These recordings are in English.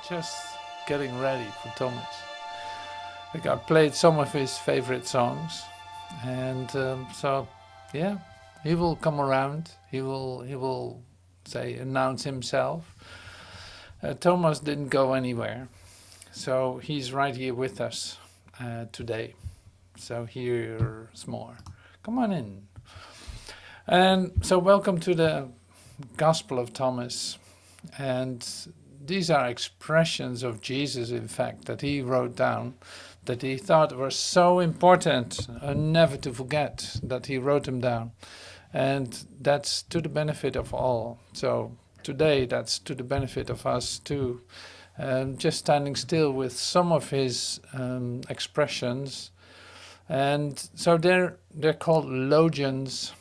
just getting ready for Thomas. Like I played some of his favorite songs, and so yeah, he will come around. He will say announce himself. Thomas didn't go anywhere, so he's right here with us today. So here's more. Come on in. And so welcome to the Gospel of Thomas. And these are expressions of Jesus, in fact, that he wrote down, that he thought were so important and never to forget, that he wrote them down. And that's to the benefit of all. So today that's to the benefit of us too. Just standing still with some of his expressions. And so they're called Logions.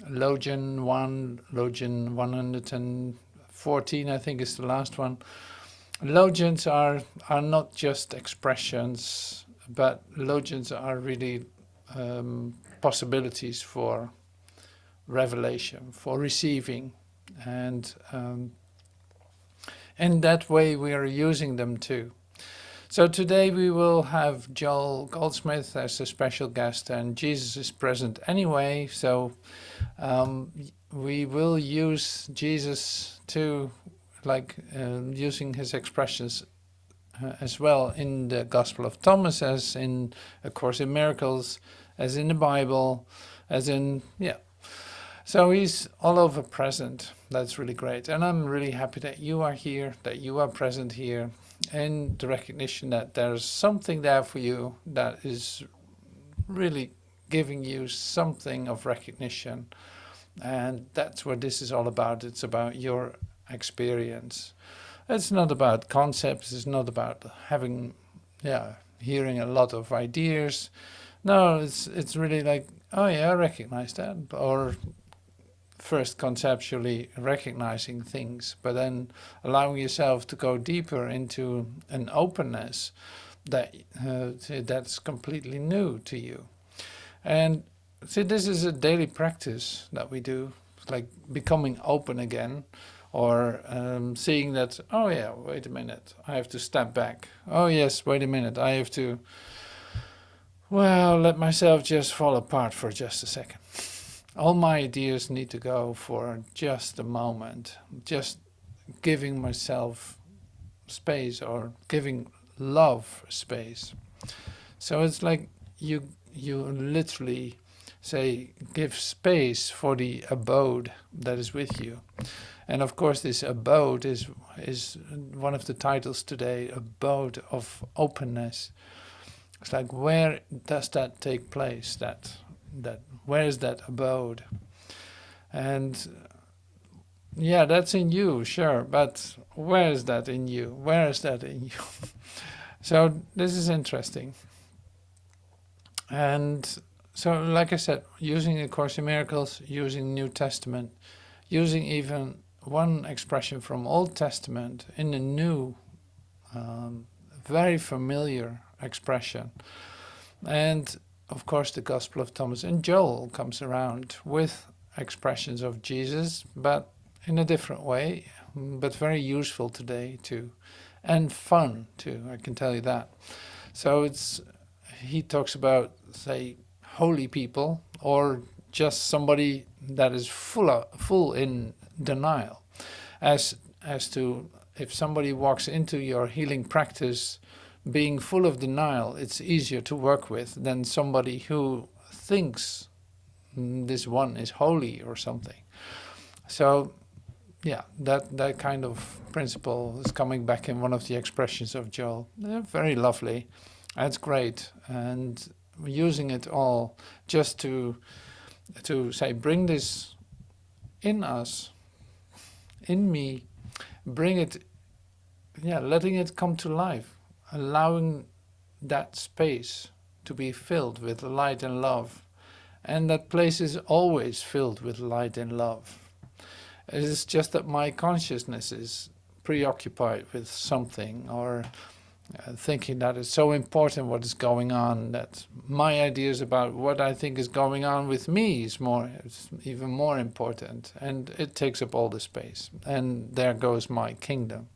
Logion 1, Logion 114, I think is the last one. Logions are not just expressions, but logions are really possibilities for revelation, for receiving. And in that way we are using them too. So today we will have Joel Goldsmith as a special guest, and Jesus is present anyway, so we will use Jesus to, using his expressions as well in the Gospel of Thomas, as in A Course in Miracles, as in the Bible, as in, yeah. So he's all over present. That's really great. And I'm really happy that you are here, that you are present here, and the recognition that there's something there for you that is really giving you something of recognition. And that's what this is all about. It's about your experience. It's not about concepts. It's not about hearing a lot of ideas. No, it's really like, oh yeah, I recognize that. Or first conceptually recognizing things, but then allowing yourself to go deeper into an openness that that's completely new to you. And see, this is a daily practice that we do, like becoming open again, or seeing that, oh yeah, wait a minute, I have to step back. Oh yes, wait a minute, I have to, well, let myself just fall apart for just a second. All my ideas need to go for just a moment, just giving myself space, or giving love space. So it's like you literally say, give space for the abode that is with you. And of course this abode is one of the titles today, Abode of Openness. It's like, where does that take place? That where is that abode? And yeah, that's in you, sure, but where is that in you? Where is that in you? So this is interesting. And so, like I said, using A Course in Miracles, using New Testament, using even one expression from Old Testament in a new, very familiar expression. And of course the Gospel of Thomas, and Joel comes around with expressions of Jesus, but in a different way, but very useful today too, and fun too, I can tell you that. So he talks about, say, holy people, or just somebody that is full in denial, as to if somebody walks into your healing practice being full of denial, it's easier to work with than somebody who thinks this one is holy or something. So yeah, that kind of principle is coming back in one of the expressions of Joel. They're very lovely. That's great. And using it all just to say, bring this in us, in me, bring it, letting it come to life. Allowing that space to be filled with light and love. And that place is always filled with light and love. It's just that my consciousness is preoccupied with something, or thinking that it's so important what is going on, that my ideas about what I think is going on with me is even more important. And it takes up all the space. And there goes my kingdom.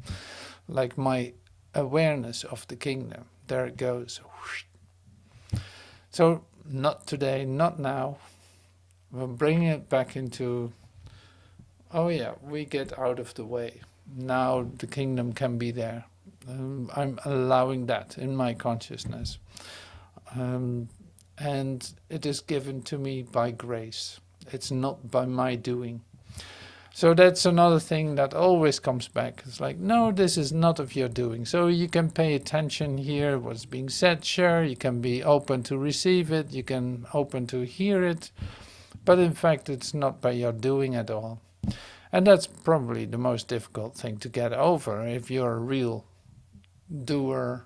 Like my awareness of the kingdom. There it goes. So not today, not now. We'll bring it back into, oh yeah, we get out of the way. Now the kingdom can be there. I'm allowing that in my consciousness. And it is given to me by grace. It's not by my doing. So that's another thing that always comes back. It's like, no, this is not of your doing. So you can pay attention here, what's being said, sure, you can be open to receive it, you can open to hear it, but in fact it's not by your doing at all. And that's probably the most difficult thing to get over if you're a real doer,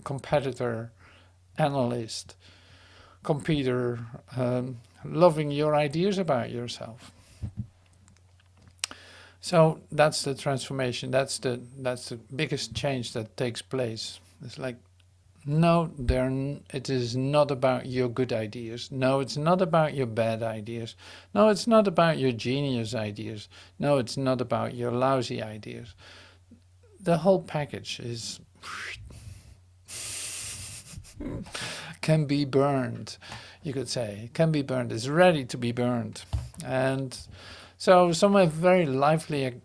competitor, analyst, competitor, loving your ideas about yourself. So that's the transformation. That's the biggest change that takes place. It's like, no, it is not about your good ideas. No, it's not about your bad ideas. No, it's not about your genius ideas. No, it's not about your lousy ideas. The whole package is can be burned, you could say. It can be burned. It's ready to be burned. And so some have very lively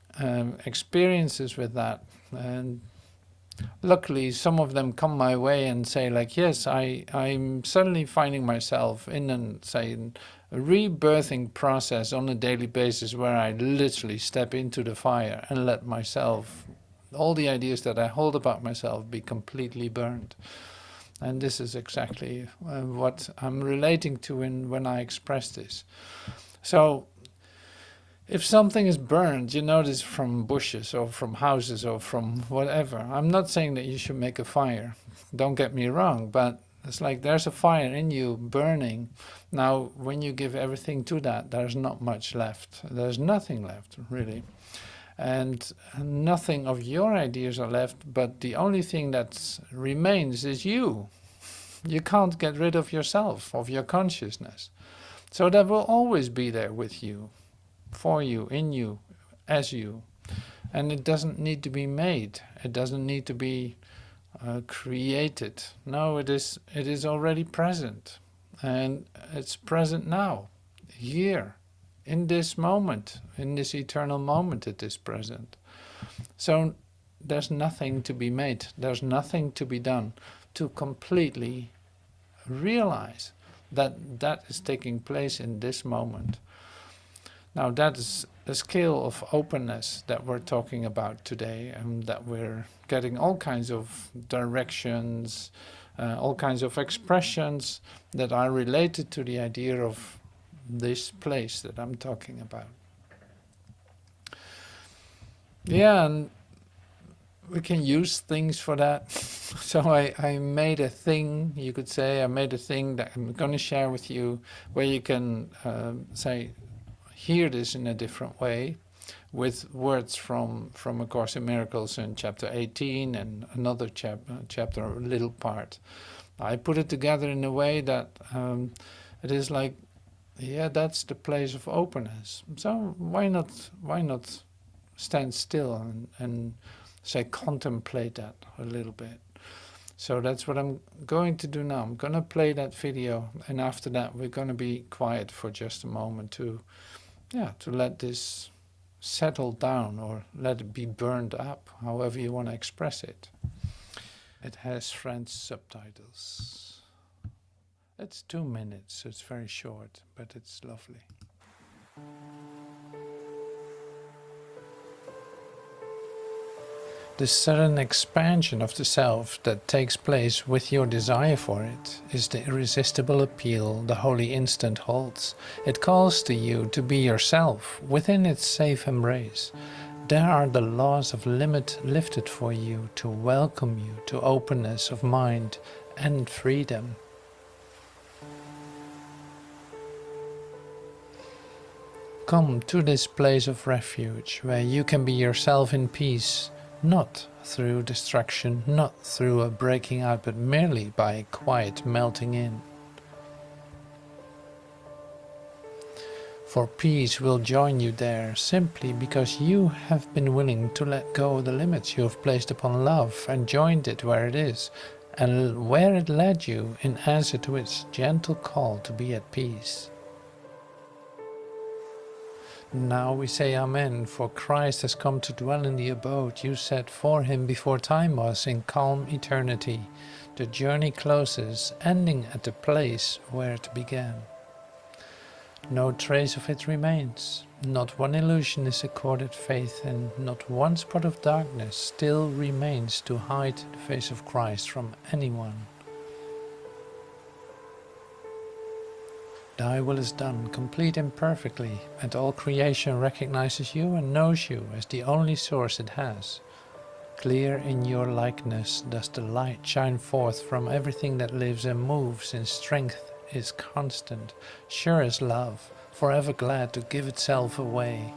experiences with that, and luckily some of them come my way and say like, yes, I'm suddenly finding myself in a rebirthing process on a daily basis where I literally step into the fire and let myself, all the ideas that I hold about myself, be completely burned. And this is exactly what I'm relating to when I express this. So if something is burned, you notice from bushes or from houses or from whatever. I'm not saying that you should make a fire. Don't get me wrong, but it's like there's a fire in you burning. Now, when you give everything to that, there's not much left. There's nothing left, really. And nothing of your ideas are left, but the only thing that remains is you. You can't get rid of yourself, of your consciousness. So that will always be there with you, for you, in you, as you. And it doesn't need to be made. It doesn't need to be created. No, it is already present. And it's present now, here, in this moment, in this eternal moment it is present. So there's nothing to be made. There's nothing to be done to completely realize that that is taking place in this moment. Now that is a scale of openness that we're talking about today, and that we're getting all kinds of directions, all kinds of expressions that are related to the idea of this place that I'm talking about. Yeah, and we can use things for that. So I made a thing, you could say, I made a thing that I'm going to share with you, where you can say, hear this in a different way, with words from A Course in Miracles in chapter 18 and another chapter, a little part. I put it together in a way that it is like, yeah, that's the place of openness. So why not stand still and say, contemplate that a little bit. So that's what I'm going to do now. I'm going to play that video, and after that we're going to be quiet for just a moment to let this settle down, or let it be burned up, however you want to express it. It has French subtitles. It's 2 minutes, so it's very short, but it's lovely. The sudden expansion of the self that takes place with your desire for it is the irresistible appeal the holy instant holds. It calls to you to be yourself within its safe embrace. There are the laws of limit lifted for you to welcome you to openness of mind and freedom. Come to this place of refuge where you can be yourself in peace, not through distraction, not through a breaking out, but merely by a quiet melting in. For peace will join you there simply because you have been willing to let go of the limits you have placed upon love and joined it where it is, and where it led you in answer to its gentle call to be at peace. Now we say Amen, for Christ has come to dwell in the abode you set for him before time was, in calm eternity. The journey closes, ending at the place where it began. No trace of it remains, not one illusion is accorded faith, and not one spot of darkness still remains to hide the face of Christ from anyone. Thy will is done, complete and perfectly, and all creation recognizes you and knows you as the only source it has. Clear in your likeness does the light shine forth from everything that lives and moves in strength is constant, sure as love, forever glad to give itself away.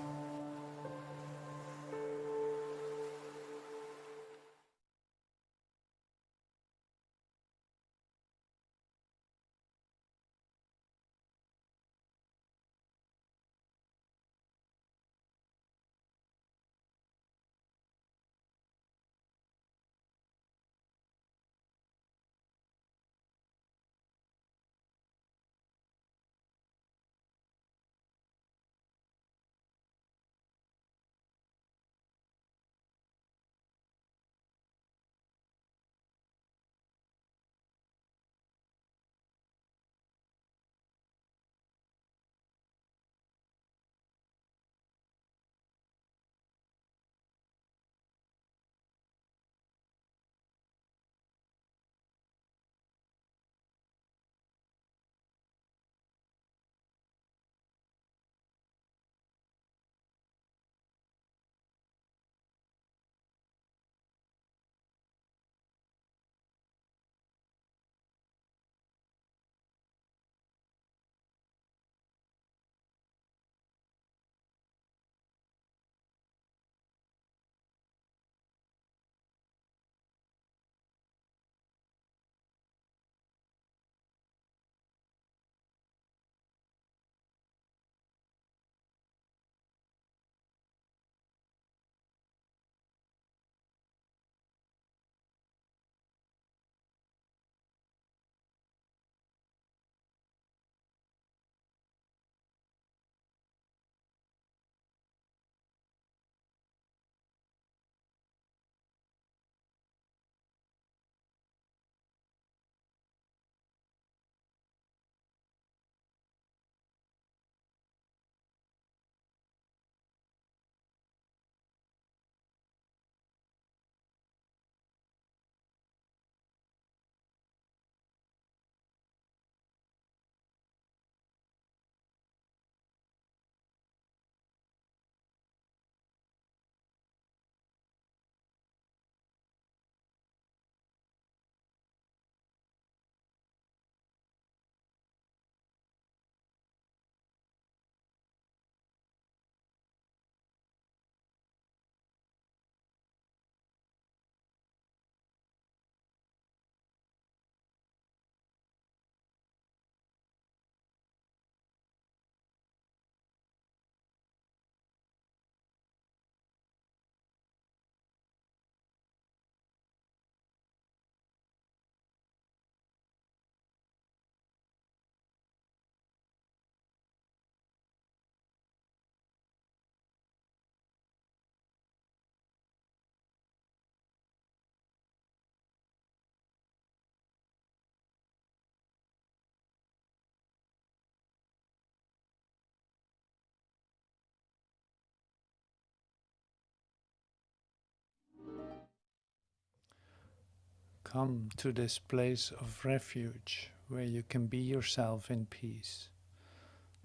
Come to this place of refuge where you can be yourself in peace.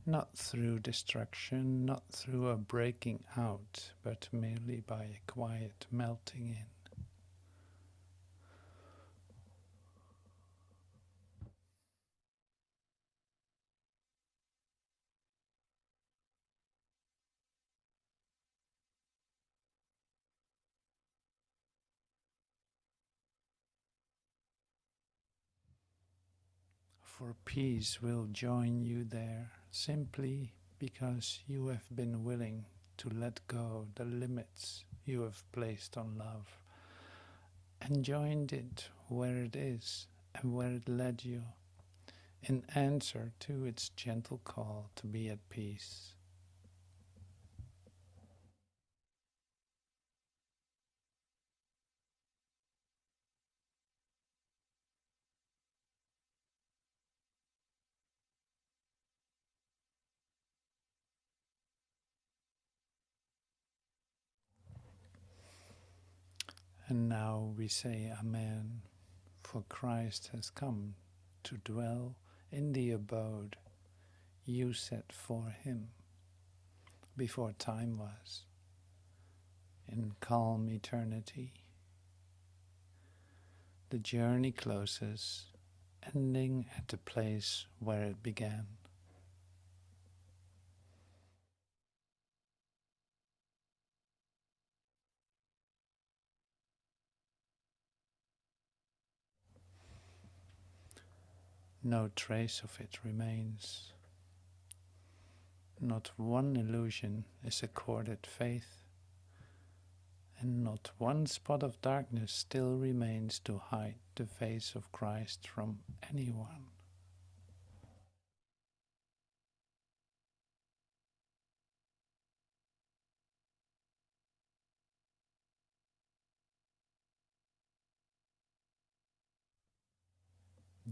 Not through destruction, not through a breaking out, but merely by a quiet melting in. For peace will join you there simply because you have been willing to let go the limits you have placed on love and joined it where it is and where it led you, in answer to its gentle call to be at peace. And now we say Amen, for Christ has come to dwell in the abode you set for him before time was, in calm eternity. The journey closes, ending at the place where it began. No trace of it remains. Not one illusion is accorded faith, and not one spot of darkness still remains to hide the face of Christ from anyone.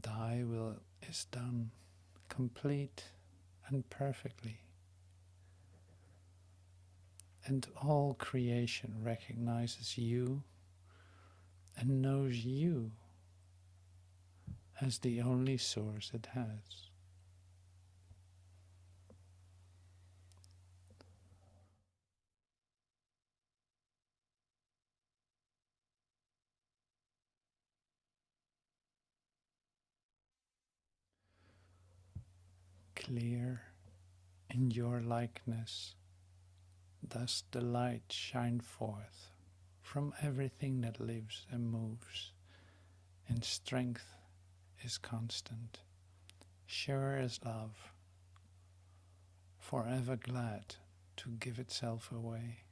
Thy will is done, complete and perfectly, and all creation recognizes you and knows you as the only source it has. Clear in your likeness, thus the light shine forth from everything that lives and moves, and strength is constant, sure as love, forever glad to give itself away.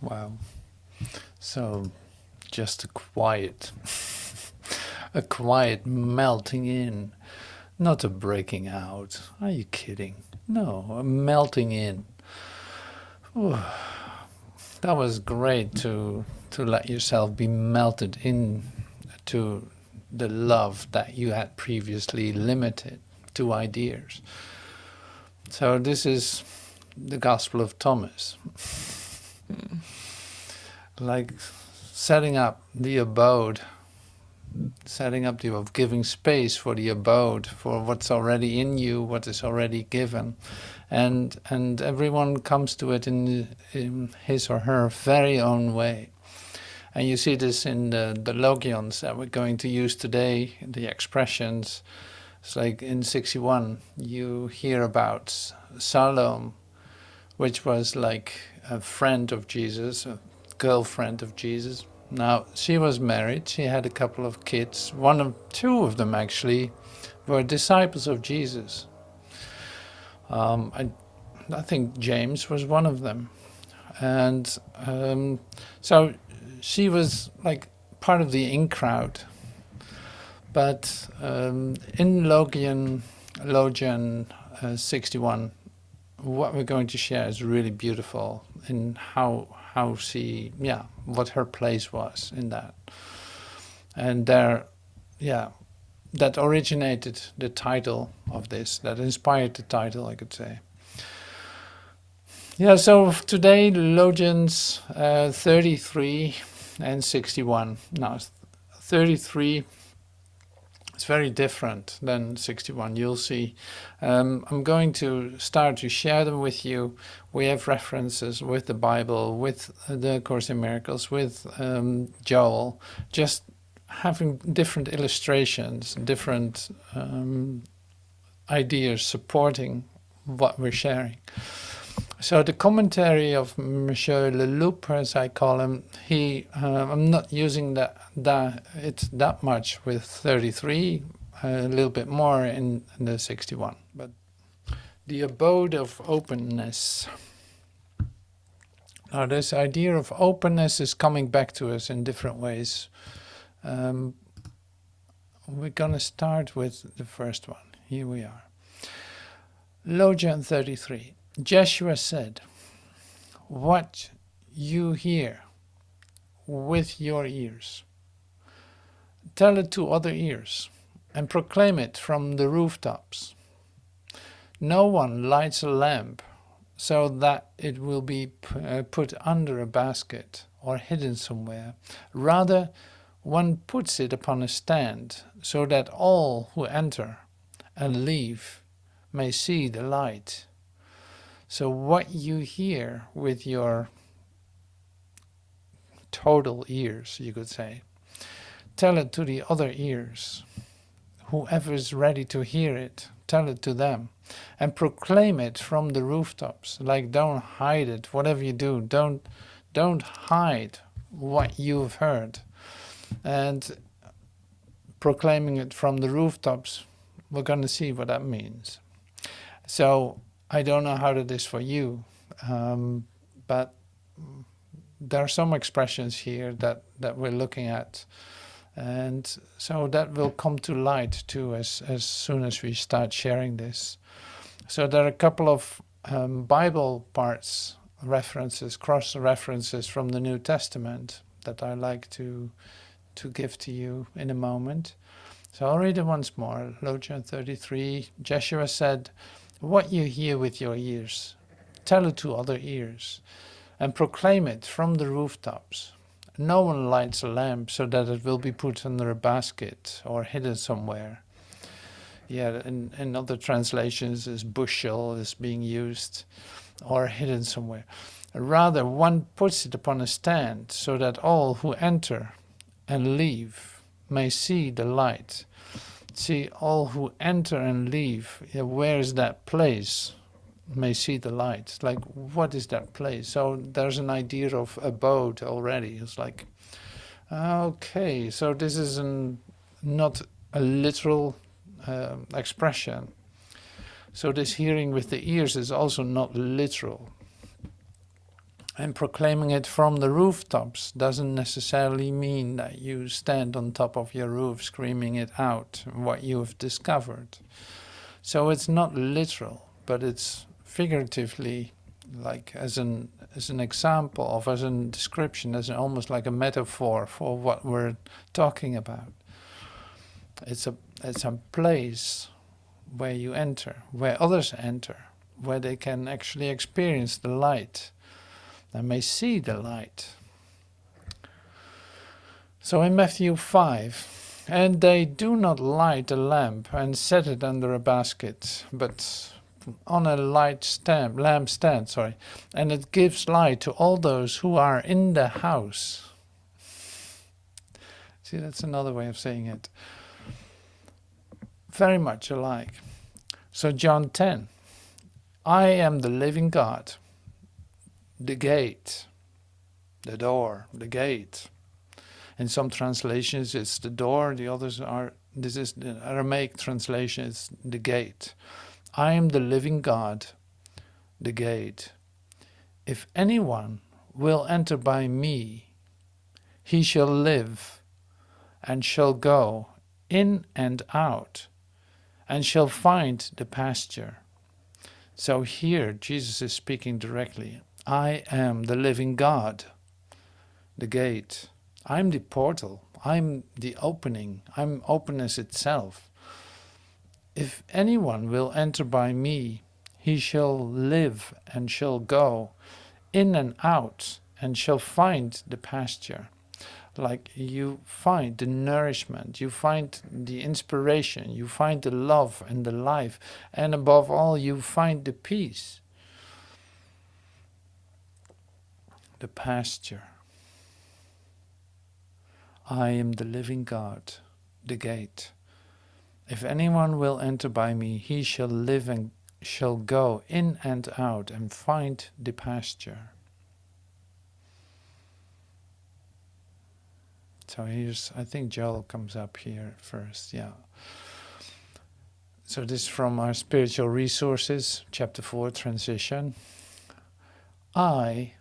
Wow. So, just a quiet melting in, not a breaking out. Are you kidding? No, a melting in. Ooh, that was great to let yourself be melted in to the love that you had previously limited to ideas. So this is the Gospel of Thomas. Like setting up the abode, giving space for the abode, for what's already in you, what is already given, and everyone comes to it in his or her very own way. And you see this in the Logions that we're going to use today, the expressions. It's like in 61, you hear about Salome, which was like a friend of Jesus, a girlfriend of Jesus. Now, she was married, she had a couple of kids. Two of them actually were disciples of Jesus. I think James was one of them. And so she was like part of the in crowd. But in Logion 61, what we're going to share is really beautiful in how she, what her place was in that. And there, that originated the title of this, that inspired the title, I could say. Yeah, so today, Logions 33 and 61. Now, 33, it's very different than 61, you'll see. I'm going to start to share them with you. We have references with the Bible, with the Course in Miracles, with Joel, just having different illustrations, different ideas supporting what we're sharing. So the commentary of Monsieur Leloup, as I call him, I'm not using that much with 33, a little bit more in the 61. But the abode of openness. Now this idea of openness is coming back to us in different ways. We're going to start with the first one. Here we are. Logion 33. Joshua said, "What you hear with your ears, tell it to other ears, and proclaim it from the rooftops. No one lights a lamp so that it will be put under a basket or hidden somewhere. Rather, one puts it upon a stand so that all who enter and leave may see the light." So what you hear with your total ears, you could say, tell it to the other ears. Whoever is ready to hear it, tell it to them. And proclaim it from the rooftops. Like, don't hide it. Whatever you do, don't hide what you've heard. And proclaiming it from the rooftops, we're going to see what that means. So I don't know how that is for you, but there are some expressions here that we're looking at. And so that will come to light too as soon as we start sharing this. So there are a couple of Bible parts, references, cross-references from the New Testament that I like to give to you in a moment. So I'll read it once more. Logion 33, Joshua said, "What you hear with your ears, tell it to other ears, and proclaim it from the rooftops. No one lights a lamp so that it will be put under a basket or hidden somewhere." Yeah, in other translations, this bushel is being used, or hidden somewhere. Rather, one puts it upon a stand so that all who enter and leave may see the light. See, all who enter and leave, where is that place? May see the light. Like, what is that place? So there's an idea of abode already. It's like, okay, so this is not a literal expression. So this hearing with the ears is also not literal. And proclaiming it from the rooftops doesn't necessarily mean that you stand on top of your roof screaming it out, what you have discovered. So it's not literal, but it's figuratively, like as an example of, as a description, as almost like a metaphor for what we're talking about. It's a place where you enter, where others enter, where they can actually experience the light. They may see the light. So in Matthew 5, "And they do not light a lamp and set it under a basket, but on a lampstand, and it gives light to all those who are in the house." See, that's another way of saying it. Very much alike. So John 10, "I am the living God, the gate," the door, the gate. In some translations it's the door, the others are, this is the Aramaic translation, it's the gate. "I am the living God, the gate. If anyone will enter by me, he shall live and shall go in and out and shall find the pasture." So here Jesus is speaking directly. I am the living God, the gate. I'm the portal. I'm the opening. I'm openness itself. If anyone will enter by me, he shall live and shall go in and out and shall find the pasture. Like, you find the nourishment, you find the inspiration, you find the love and the life, and above all you find the peace. The pasture. I am the living God, the gate. If anyone will enter by me, he shall live and shall go in and out and find the pasture. So here's, I think Joel comes up here first, yeah. So this is from our Spiritual Resources, Chapter 4, Transition. I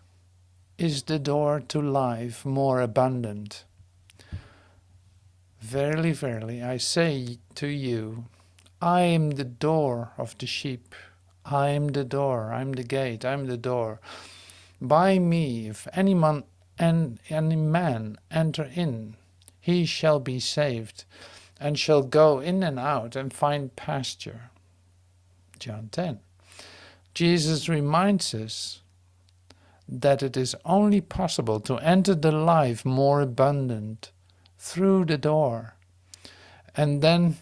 is the door to life more abundant. Verily, verily, I say to you, I am the door of the sheep. I am the door, I am the gate, I am the door. By me, if any man enter in, he shall be saved, and shall go in and out and find pasture. John 10. Jesus reminds us that it is only possible to enter the life more abundant through the door, and then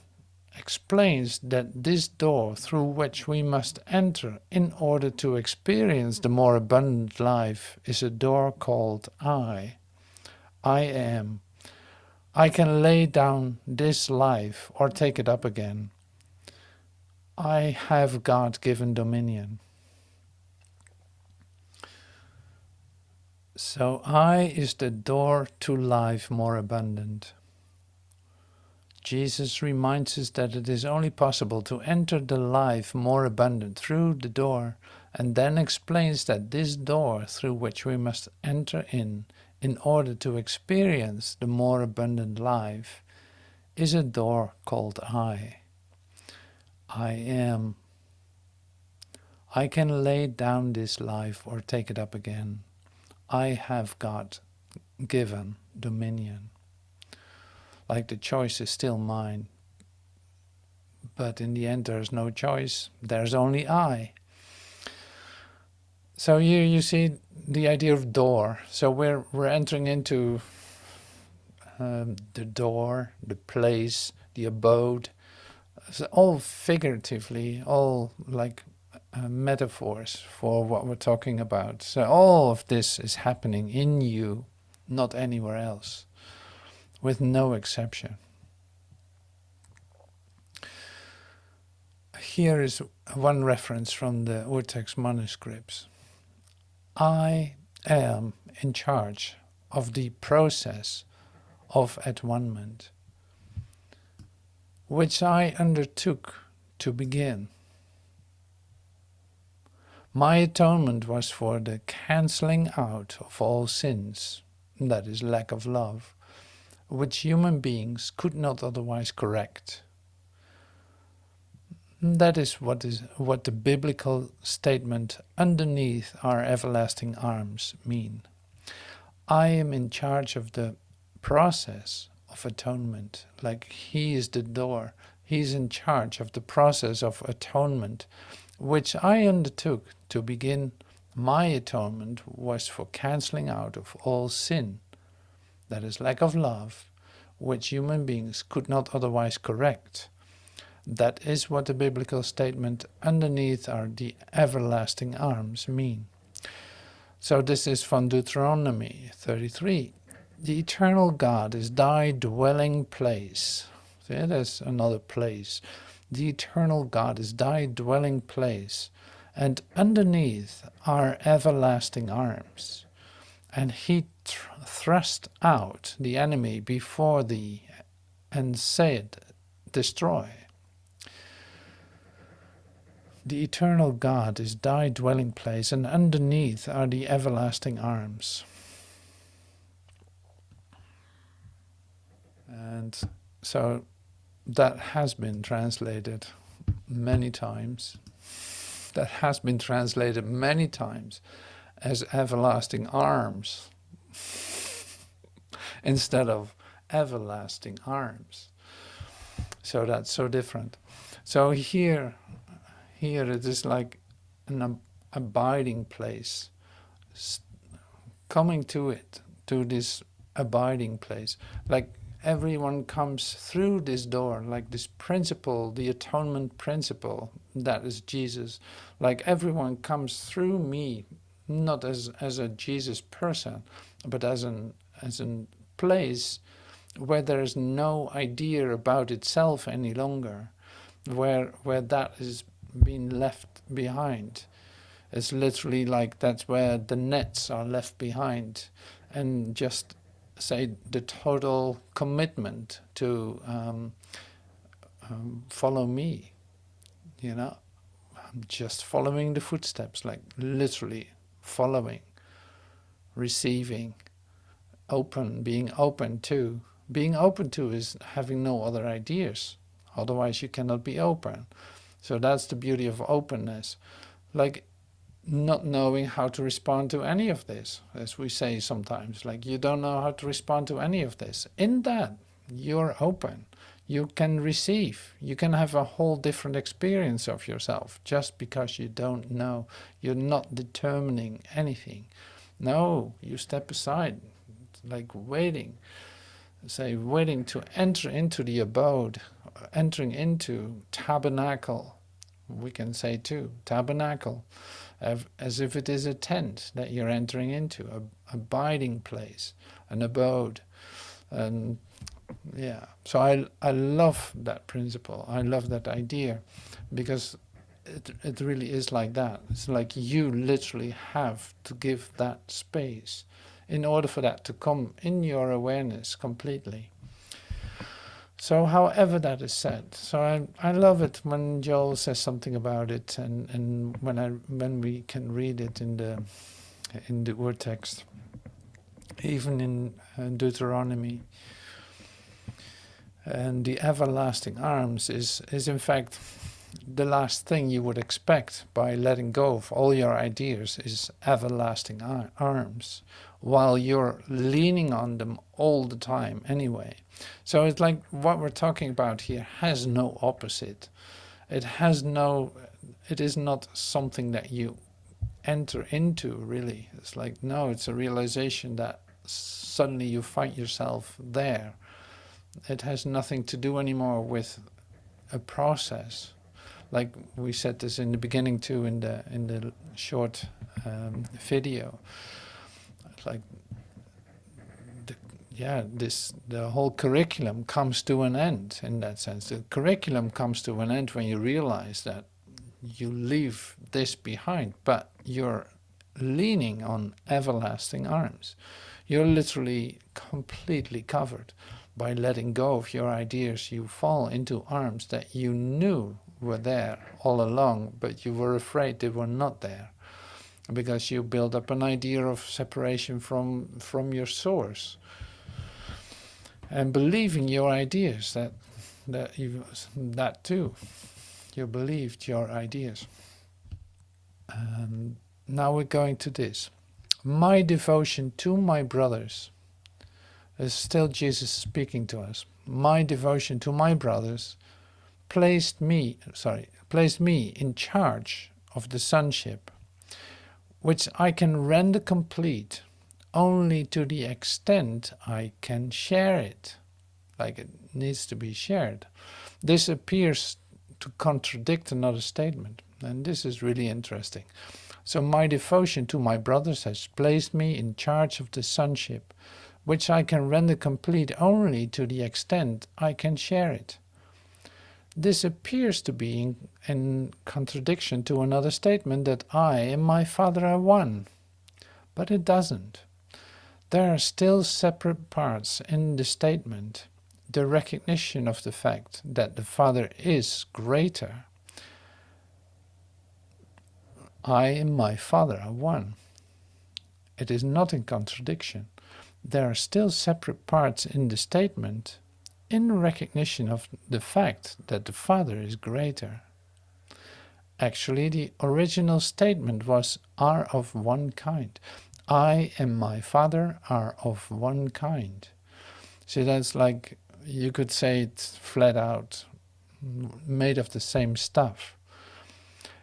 explains that this door through which we must enter in order to experience the more abundant life is a door called I am. I can lay down this life or take it up again. I have God-given dominion. So I is the door to life more abundant. Jesus reminds us that it is only possible to enter the life more abundant through the door, and then explains that this door through which we must enter in order to experience the more abundant life is a door called I am. I can lay down this life or take it up again. I have God-given dominion. Like the choice is still mine. But in the end there's no choice. There's only I. So here you see the idea of door. So we're entering into the door, the place, the abode. So all figuratively, all like metaphors for what we're talking about. So all of this is happening in you, not anywhere else, with no exception. Here is one reference from the Urtext manuscripts. I am in charge of the process of at-one-ment, which I undertook to begin. My atonement was for the cancelling out of all sins, that is, lack of love, which human beings could not otherwise correct. That is what the biblical statement underneath our everlasting arms mean. I am in charge of the process of atonement, like he is the door. He's in charge of the process of atonement, which I undertook to begin. My atonement was for cancelling out of all sin, that is, lack of love, which human beings could not otherwise correct. That is what the biblical statement underneath are the everlasting arms mean. So this is from Deuteronomy 33. The eternal God is thy dwelling place. See, there's another place. The eternal God is thy dwelling place, and underneath are everlasting arms. And he thrust out the enemy before thee, and said, destroy. The eternal God is thy dwelling place, and underneath are the everlasting arms. And so that has been translated many times. That has been translated many times as everlasting arms instead of everlasting arms. So that's so different. So here it is like an abiding place, coming to it, to this abiding place. Like everyone comes through this door, like this principle, the atonement principle, that is Jesus. Like everyone comes through me, not as a Jesus person, but as a place where there is no idea about itself any longer, where that is been left behind. It's literally like that's where the nets are left behind, and just say the total commitment to follow me. You know, I'm just following the footsteps, like literally following, receiving, open, being open to. Being open to is having no other ideas. Otherwise you cannot be open. So that's the beauty of openness. Like not knowing how to respond to any of this, as we say sometimes, like you don't know how to respond to any of this. In that, you're open. You can receive. You can have a whole different experience of yourself just because you don't know. You're not determining anything. No, you step aside, like waiting. Say, waiting to enter into the abode, entering into tabernacle. We can say too, tabernacle, as if it is a tent that you're entering into, a abiding place, an abode. And yeah, so I love that principle. I love that idea, because it really is like that. It's like you literally have to give that space in order for that to come in your awareness completely. So however that is said, so I love it when Joel says something about it, and when we can read it in the Ur text, even in Deuteronomy. And the everlasting arms is in fact the last thing you would expect by letting go of all your ideas, is everlasting arms, while you're leaning on them all the time anyway. So it's like what we're talking about here has no opposite. It is not something that you enter into, really. It's like, no, it's a realization that suddenly you find yourself there. It has nothing to do anymore with a process. Like we said this in the beginning too, in the short video. Like, the whole curriculum comes to an end in that sense. The curriculum comes to an end when you realize that you leave this behind, but you're leaning on everlasting arms. You're literally completely covered. By letting go of your ideas, you fall into arms that you knew were there all along, but you were afraid they were not there, because you build up an idea of separation from your source, and believing your ideas, that too, you believed your ideas. Now we're going to this. My devotion to my brothers. It's still Jesus speaking to us. My devotion to my brothers placed me in charge of the sonship, which I can render complete only to the extent I can share it. Like it needs to be shared. This appears to contradict another statement, and this is really interesting. So my devotion to my brothers has placed me in charge of the sonship, which I can render complete only to the extent I can share it. This appears to be in contradiction to another statement that I and my Father are one, but it doesn't. There are still separate parts in the statement. The recognition of the fact that the Father is greater. I and my Father are one. It is not in contradiction. There are still separate parts in the statement in recognition of the fact that the Father is greater. Actually, the original statement was are of one kind. I and my Father are of one kind. So that's like, you could say it flat out, made of the same stuff.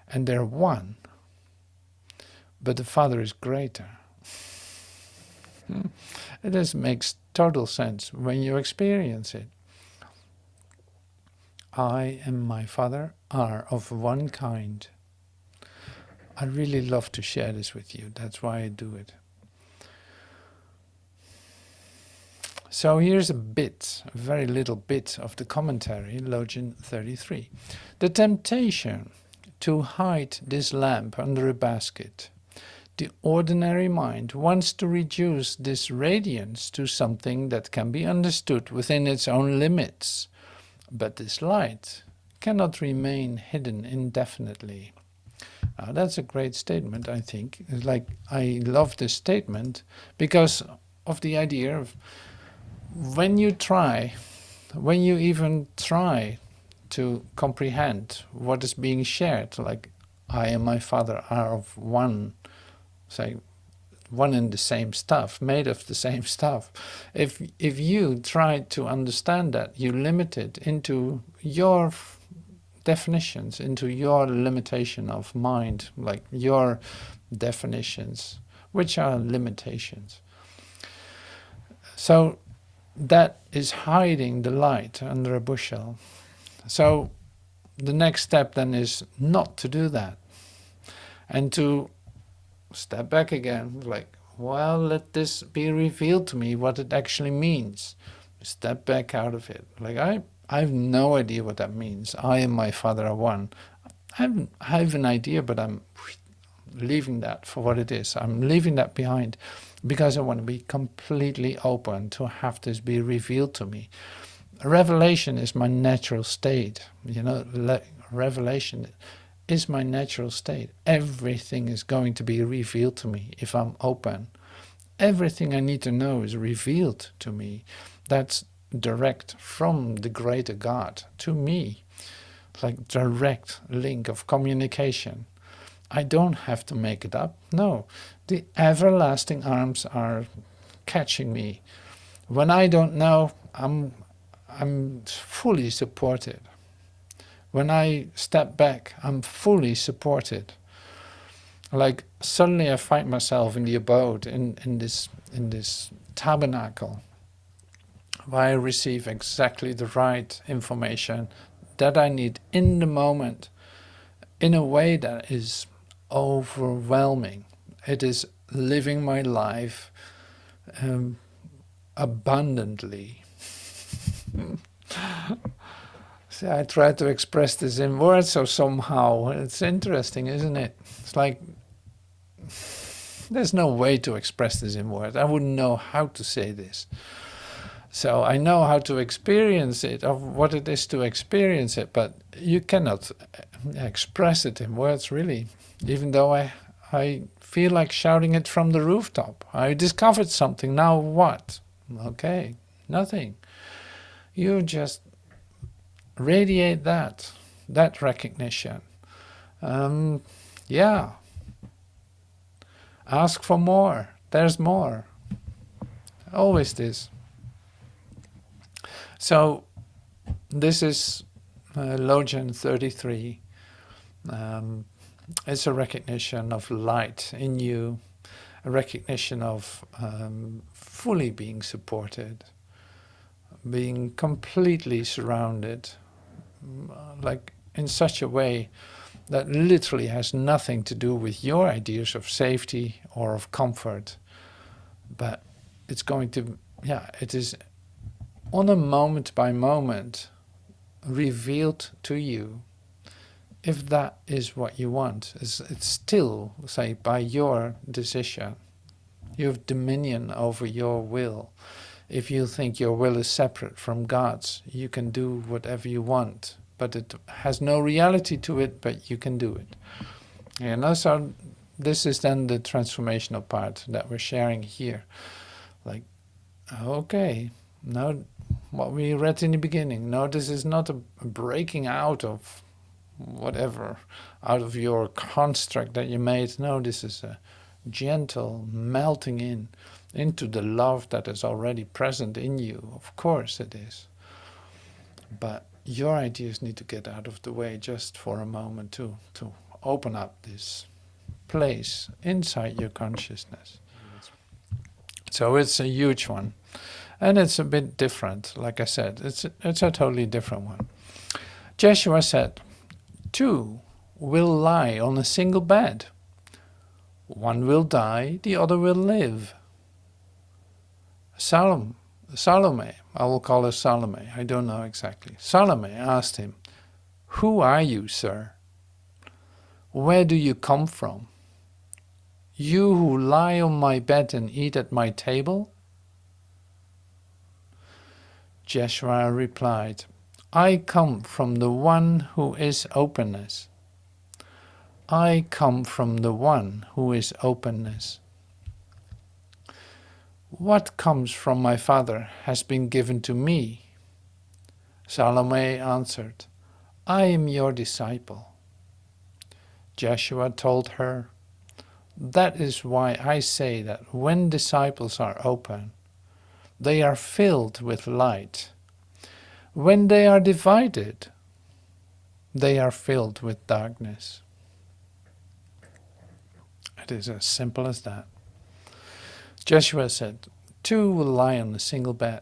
And they're one. But the Father is greater. It makes total sense when you experience it. I and my Father are of one kind. I really love to share this with you. That's why I do it. So here's a very little bit of the commentary, Logion 33. The temptation to hide this lamp under a basket. The ordinary mind wants to reduce this radiance to something that can be understood within its own limits. But this light cannot remain hidden indefinitely. Now, that's a great statement, I think. It's like, I love this statement because of the idea of when you even try to comprehend what is being shared, like I and my Father are of one, say, one and the same stuff, made of the same stuff. If you try to understand that, you limit it into your definitions, into your limitation of mind, like your definitions, which are limitations. So that is hiding the light under a bushel. So the next step then is not to do that, and to step back again, like, well, let this be revealed to me what it actually means. Step back out of it. Like, I have no idea what that means. I and my Father are one. I have an idea, but I'm leaving that for what it is. I'm leaving that behind because I want to be completely open to have this be revealed to me. Revelation is my natural state. You know, revelation is my natural state. Everything is going to be revealed to me if I'm open. Everything I need to know is revealed to me. That's direct from the greater God to me. Like direct link of communication. I don't have to make it up. No, the everlasting arms are catching me. When I don't know, I'm fully supported. When I step back, I'm fully supported. Like suddenly I find myself in the abode, in this tabernacle, where I receive exactly the right information that I need in the moment, in a way that is overwhelming. It is living my life abundantly. See, I try to express this in words, so somehow it's interesting, isn't it? It's like there's no way to express this in words. I wouldn't know how to say this. So I know how to experience it, of what it is to experience it, but you cannot express it in words, really. Even though I feel like shouting it from the rooftop. I discovered something, now what? Okay, nothing. You just radiate that recognition. Yeah. Ask for more. There's more. Always this. So this is Logion 33. It's a recognition of light in you, a recognition of fully being supported, being completely surrounded, like in such a way that literally has nothing to do with your ideas of safety or of comfort, but it's going to, yeah, it is on a moment by moment revealed to you. If that is what you want, it's still, say, by your decision. You have dominion over your will. If you think your will is separate from God's, you can do whatever you want, but it has no reality to it, but you can do it. You know, so this is then the transformational part that we're sharing here. Like, okay, now what we read in the beginning, no, this is not a breaking out of whatever, out of your construct that you made. No, this is a gentle melting into the love that is already present in you. Of course it is. But your ideas need to get out of the way just for a moment to open up this place inside your consciousness. So it's a huge one. And it's a bit different, like I said. It's a totally different one. Joshua said, 2 will lie on a single bed. One will die, the other will live. Salome, I will call her Salome, I don't know exactly. Salome asked him, "Who are you, sir?" Where do you come from? You who lie on my bed and eat at my table? Jeshua replied, I come from the one who is openness. I come from the one who is openness. What comes from my Father has been given to me. Salome answered, I am your disciple. Jeshua told her, that is why I say that when disciples are open, they are filled with light. When they are divided, they are filled with darkness. It is as simple as that. Jeshua said, 2 will lie on a single bed.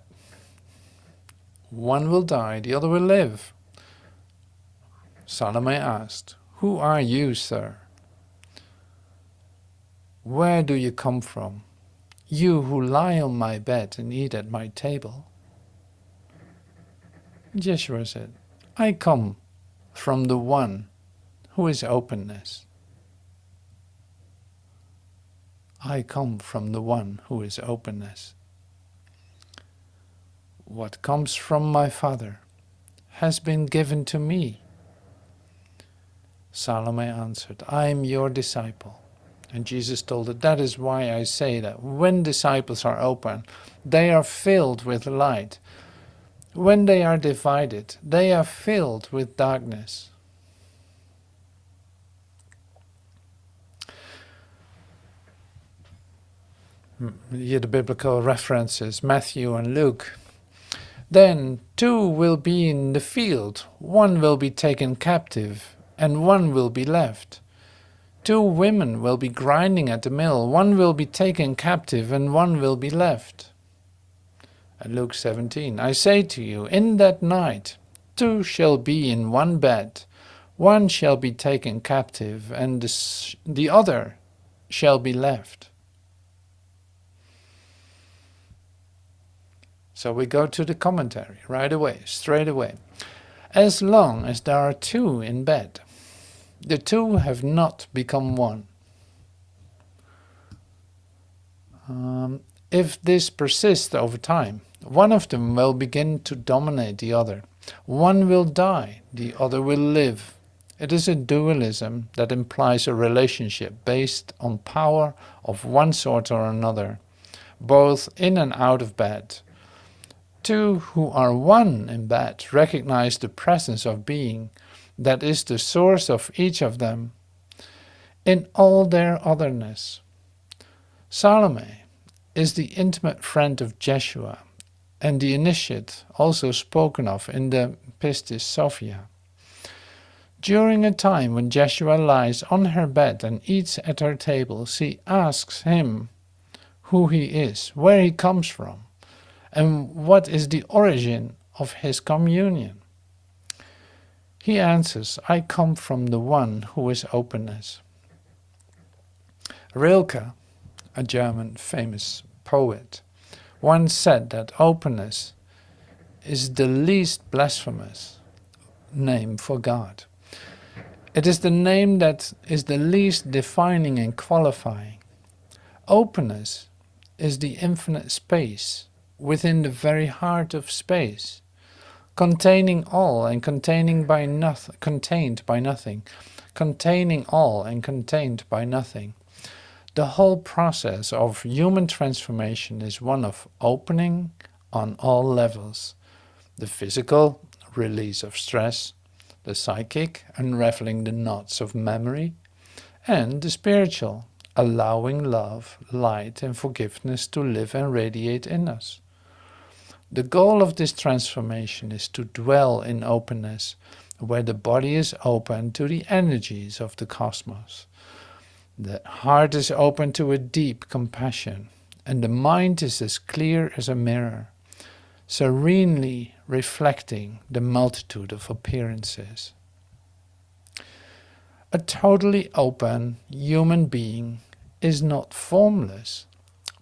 One will die, the other will live. Salome asked, who are you, sir? Where do you come from, you who lie on my bed and eat at my table? Jeshua said, I come from the one who is openness. I come from the one who is openness. What comes from my Father has been given to me. Salome answered, I am your disciple. And Jesus told her, that is why I say that when disciples are open, they are filled with light. When they are divided, they are filled with darkness. Here the biblical references, Matthew and Luke. Then 2 will be in the field, 1 will be taken captive, and 1 will be left. 2 women will be grinding at the mill, 1 will be taken captive, and 1 will be left. And Luke 17, I say to you, in that night 2 shall be in one bed, 1 shall be taken captive, and the other shall be left. So we go to the commentary right away, straight away. As long as there are 2 in bed, the 2 have not become one. If this persists over time, one of them will begin to dominate the other. One will die, the other will live. It is a dualism that implies a relationship based on power of one sort or another, both in and out of bed. 2 who are one in bed recognize the presence of being that is the source of each of them in all their otherness. Salome is the intimate friend of Jeshua and the initiate also spoken of in the Pistis Sophia. During a time when Jeshua lies on her bed and eats at her table, she asks him who he is, where he comes from, and what is the origin of his communion. He answers, I come from the one who is openness. Rilke, a German famous poet, once said that openness is the least blasphemous name for God. It is the name that is the least defining and qualifying. Openness is the infinite space within the very heart of space, containing all and contained by nothing, containing all and contained by nothing. The whole process of human transformation is one of opening on all levels. The physical, release of stress, the psychic, unraveling the knots of memory, and the spiritual, allowing love, light and forgiveness to live and radiate in us. The goal of this transformation is to dwell in openness, where the body is open to the energies of the cosmos. The heart is open to a deep compassion, and the mind is as clear as a mirror, serenely reflecting the multitude of appearances. A totally open human being is not formless,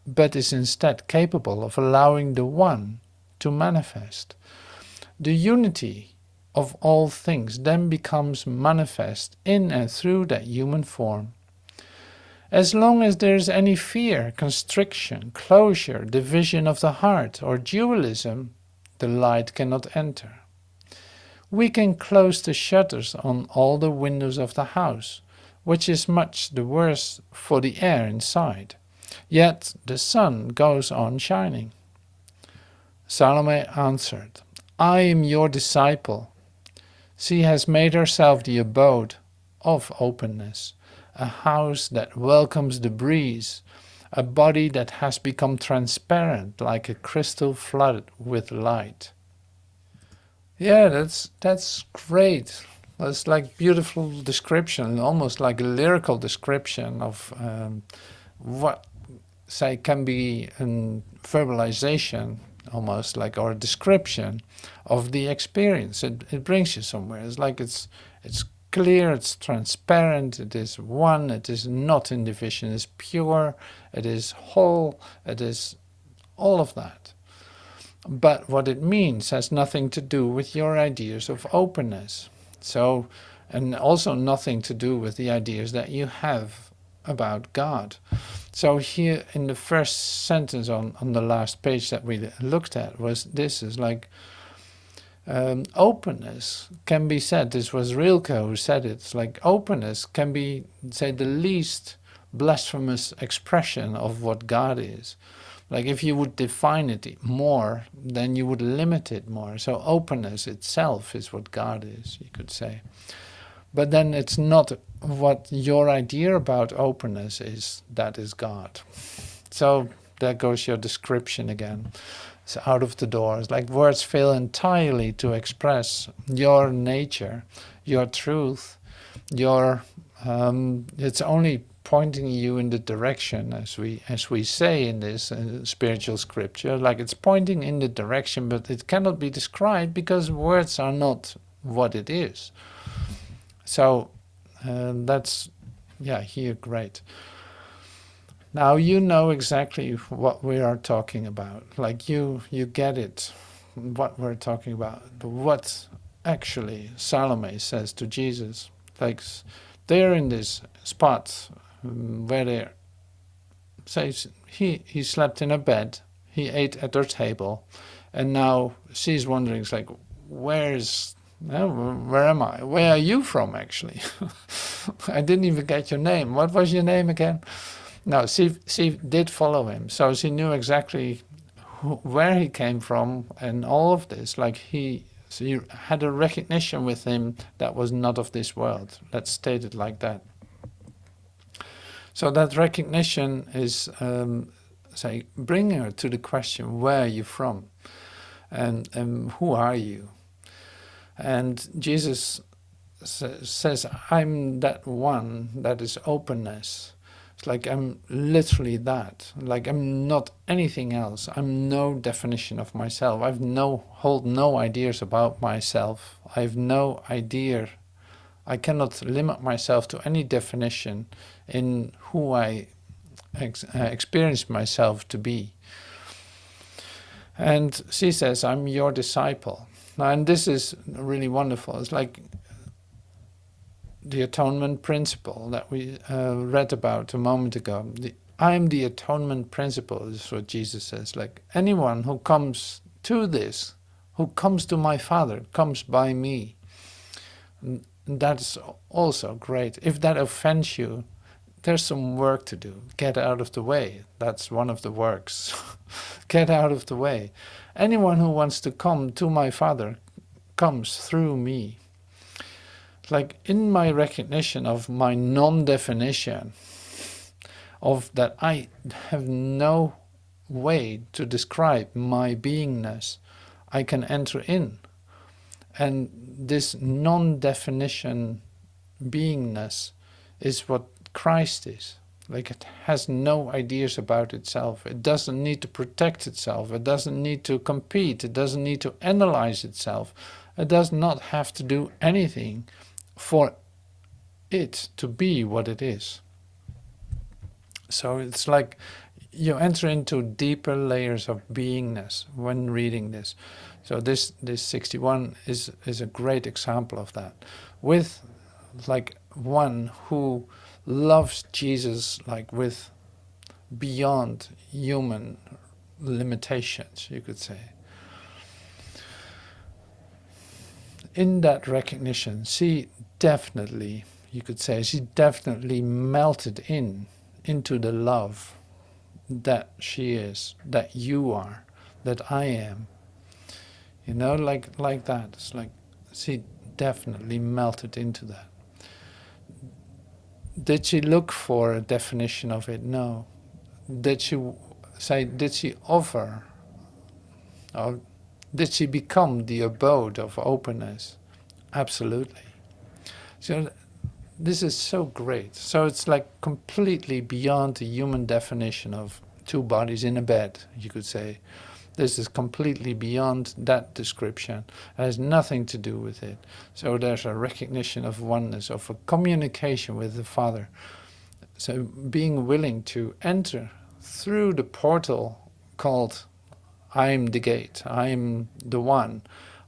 but is instead capable of allowing the One to manifest. The unity of all things then becomes manifest in and through that human form. As long as there is any fear, constriction, closure, division of the heart, or dualism, the light cannot enter. We can close the shutters on all the windows of the house, which is much the worse for the air inside. Yet the sun goes on shining. Salome answered, I am your disciple. She has made herself the abode of openness, a house that welcomes the breeze, a body that has become transparent like a crystal flooded with light. Yeah, that's great. That's like beautiful description, almost like a lyrical description of what, say, can be a verbalization, almost like, or a description of the experience. It brings you somewhere. It's like it's clear, it's transparent, it is one, it is not in division, it's pure, it is whole, it is all of that. But what it means has nothing to do with your ideas of openness. So, and also nothing to do with the ideas that you have about God. So here in the first sentence on the last page that we looked at was, this is like, openness can be said, this was Rilke who said it, it's like openness can be, say, the least blasphemous expression of what God is. Like if you would define it more, then you would limit it more. So openness itself is what God is, you could say. But then it's not what your idea about openness is, that is God. So there goes your description again. It's out of the door. It's like words fail entirely to express your nature, your truth, your it's only pointing you in the direction, as we say in this spiritual scripture, like it's pointing in the direction, but it cannot be described because words are not what it is. So that's, yeah, here, great. Now you know exactly what we are talking about. Like you get it, what we're talking about. But what actually Salome says to Jesus, like they're in this spot where they says he slept in a bed, he ate at their table, and now she's wondering, it's like, where am I? Where are you from, actually? I didn't even get your name. What was your name again? No, she did follow him, so she knew exactly where he came from and all of this. Like she had a recognition with him that was not of this world. Let's state it like that. So that recognition is, say, bringing her to the question, where are you from? And who are you? And Jesus says, I'm that one that is openness. It's like I'm literally that. Like I'm not anything else. I'm no definition of myself. Hold no ideas about myself. I have no idea. I cannot limit myself to any definition in who I experience myself to be. And she says, I'm your disciple. Now, and this is really wonderful. It's like the atonement principle that we read about a moment ago. I'm the atonement principle is what Jesus says. Like anyone who comes to this, who comes to my Father, comes by me. And that's also great. If that offends you, there's some work to do. Get out of the way. That's one of the works. Get out of the way. Anyone who wants to come to my Father comes through me. Like in my recognition of my non-definition, of that I have no way to describe my beingness, I can enter in. And this non-definition beingness is what Christ is. Like it has no ideas about itself. It doesn't need to protect itself. It doesn't need to compete. It doesn't need to analyze itself. It does not have to do anything for it to be what it is. So it's like you enter into deeper layers of beingness when reading this. So this 61 is a great example of that, with like one who loves Jesus like with beyond human limitations, you could say. In that recognition, she definitely, you could say, she definitely melted into the love that she is, that you are, that I am. You know, like that. It's like she definitely melted into that. Did she look for a definition of it? No. Did she say, did she offer, or did she become the abode of openness? Absolutely. So this is so great. So it's like completely beyond the human definition of two bodies in a bed, you could say. This is completely beyond that description. It has nothing to do with it. So there's a recognition of oneness, of a communication with the Father. So being willing to enter through the portal called I'm the gate, I'm the one,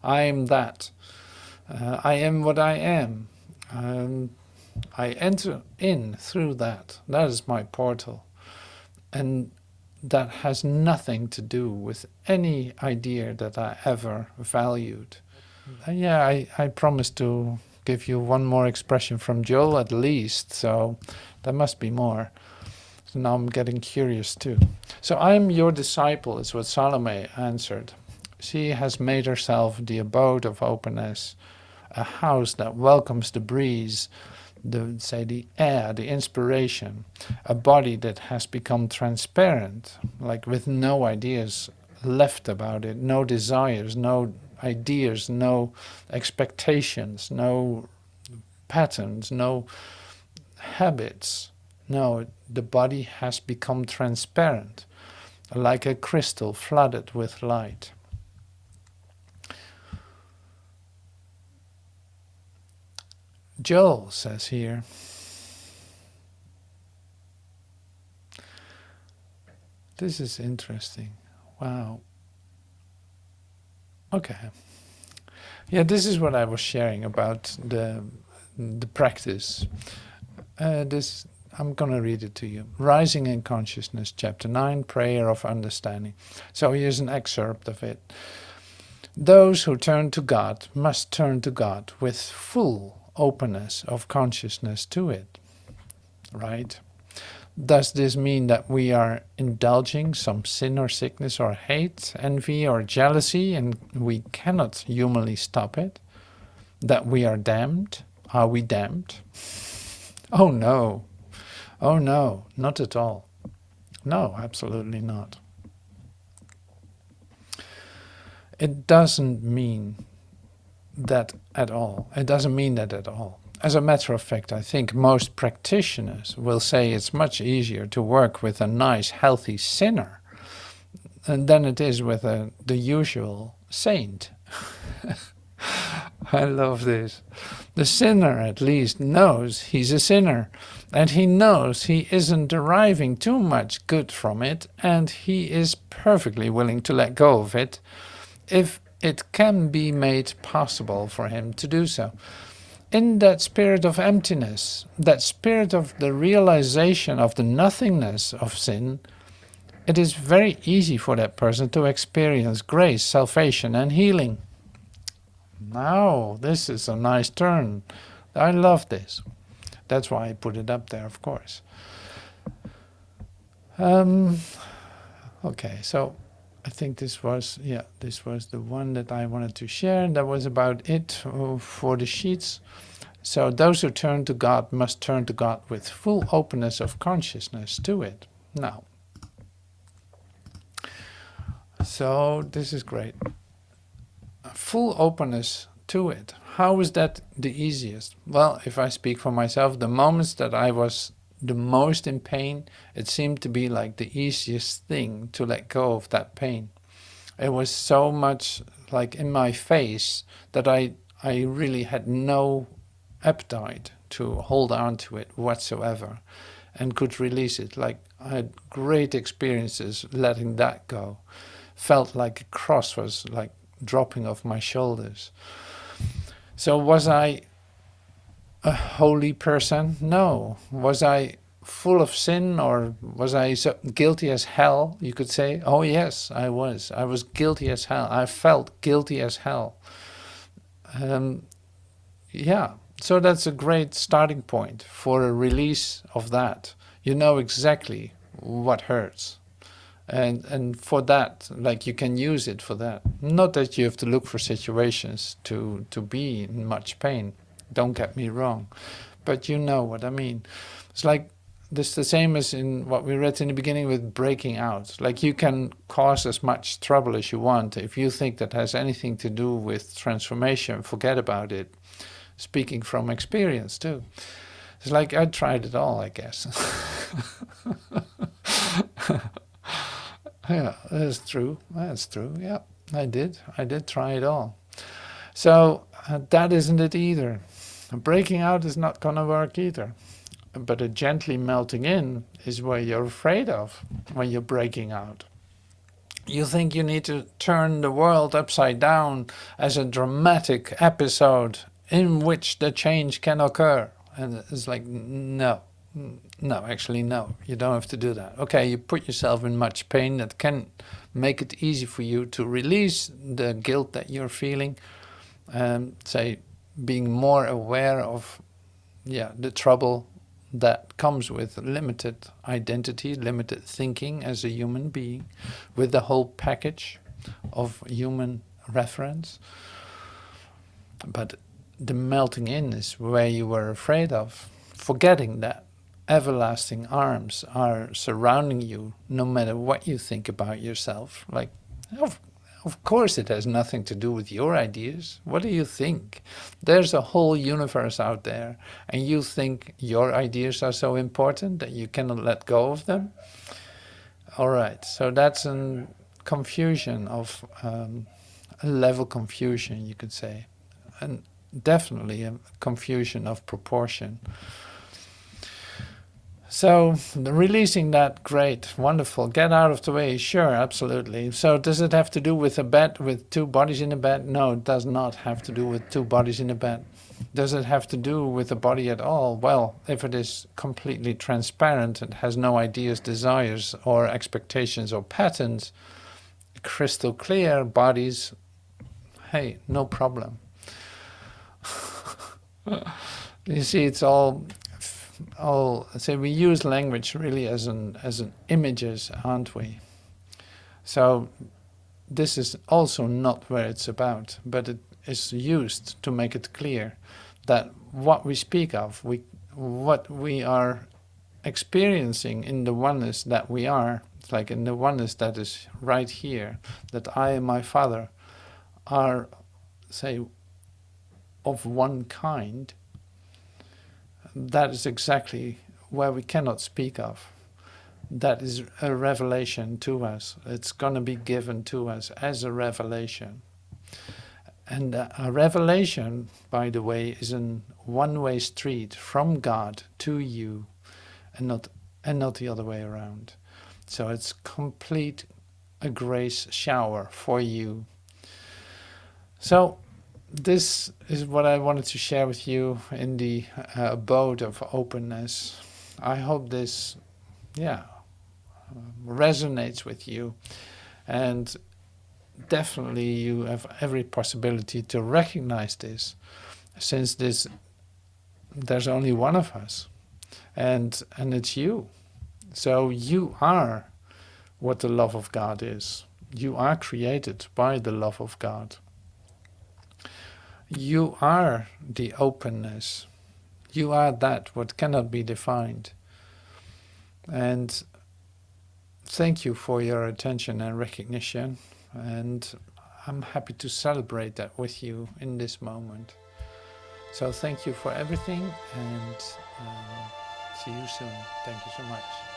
I am that, I am what I am. I enter in through that. That is my portal. And that has nothing to do with any idea that I ever valued. Yeah, I promised to give you one more expression from Joel at least, so there must be more. So now I'm getting curious too. So I am your disciple is what Salome answered. She has made herself the abode of openness, a house that welcomes the breeze, the air, the inspiration, a body that has become transparent, like with no ideas left about it, no desires, no ideas, no expectations, no patterns, no habits. No, the body has become transparent, like a crystal flooded with light. Joel says here, this is interesting. Wow. Okay. Yeah, this is what I was sharing about the practice. I'm going to read it to you. Rising in Consciousness, Chapter 9, Prayer of Understanding. So here's an excerpt of it. Those who turn to God must turn to God with full openness of consciousness to it. Right? Does this mean that we are indulging some sin or sickness or hate, envy or jealousy, and we cannot humanly stop it? That we are damned? Are we damned? Oh no. Oh no, not at all. No, absolutely not. It doesn't mean that at all. It doesn't mean that at all. As a matter of fact, I think most practitioners will say it's much easier to work with a nice, healthy sinner than it is with the usual saint. I love this. The sinner at least knows he's a sinner, and he knows he isn't deriving too much good from it, and he is perfectly willing to let go of it if it can be made possible for him to do so. In that spirit of emptiness, that spirit of the realization of the nothingness of sin, it is very easy for that person to experience grace, salvation, and healing. Now, this is a nice turn. I love this. That's why I put it up there, of course. Okay, so I think this was the one that I wanted to share. That was about it for the sheets. So those who turn to God must turn to God with full openness of consciousness to it. Now, so this is great. Full openness to it. How is that the easiest? Well, if I speak for myself, the moments that I was the most in pain, it seemed to be like the easiest thing to let go of that pain. It was so much like in my face that I really had no appetite to hold on to it whatsoever and could release it. Like I had great experiences letting that go. Felt like a cross was like dropping off my shoulders. So was I a holy person? No. Was I full of sin, or was I so guilty as hell, you could say? Oh yes, I was. I was guilty as hell. I felt guilty as hell. Yeah, so that's a great starting point for a release of that. You know exactly what hurts. And for that, like, you can use it for that. Not that you have to look for situations to be in much pain. Don't get me wrong. But you know what I mean. It's like, this the same as in what we read in the beginning with breaking out. Like, you can cause as much trouble as you want. If you think that has anything to do with transformation, forget about it. Speaking from experience too. It's like, I tried it all, I guess. Yeah, that's true. That's true. Yeah, I did. I did try it all. So that isn't it either. Breaking out is not going to work either. But a gently melting in is what you're afraid of when you're breaking out. You think you need to turn the world upside down as a dramatic episode in which the change can occur. And it's like, no. No, actually, no. You don't have to do that. Okay, you put yourself in much pain. That can make it easy for you to release the guilt that you're feeling. Say, being more aware of, the trouble that comes with limited identity, limited thinking as a human being, with the whole package of human reference. But the melting in is where you were afraid of, forgetting that everlasting arms are surrounding you no matter what you think about yourself. Like, of course it has nothing to do with your ideas. What do you think? There's a whole universe out there, and you think your ideas are so important that you cannot let go of them? All right, so that's a confusion of, a level confusion, you could say. And definitely a confusion of proportion. So releasing that, great, wonderful, get out of the way, sure, absolutely. So does it have to do with a bed, with two bodies in a bed? No, it does not have to do with two bodies in a bed. Does it have to do with a body at all? Well, if it is completely transparent and has no ideas, desires, or expectations or patterns, crystal clear bodies, hey, no problem. You see, it's all say we use language really as an images, aren't we? So this is also not where it's about, but it is used to make it clear that what we speak of, what we are experiencing in the oneness that we are, like in the oneness that is right here, that I and my Father are, say, of one kind. That is exactly where we cannot speak of. That is a revelation to us. It's going to be given to us as a revelation. And a revelation, by the way, is a one-way street from God to you, and not the other way around. So it's complete a grace shower for you. So this is what I wanted to share with you in the Abode of Openness. I hope this, resonates with you, and definitely you have every possibility to recognize this, since there's only one of us, and it's you. So you are what the love of God is. You are created by the love of God. You are the openness. You are that what cannot be defined. And thank you for your attention and recognition. And I'm happy to celebrate that with you in this moment. So thank you for everything, and see you soon. Thank you so much.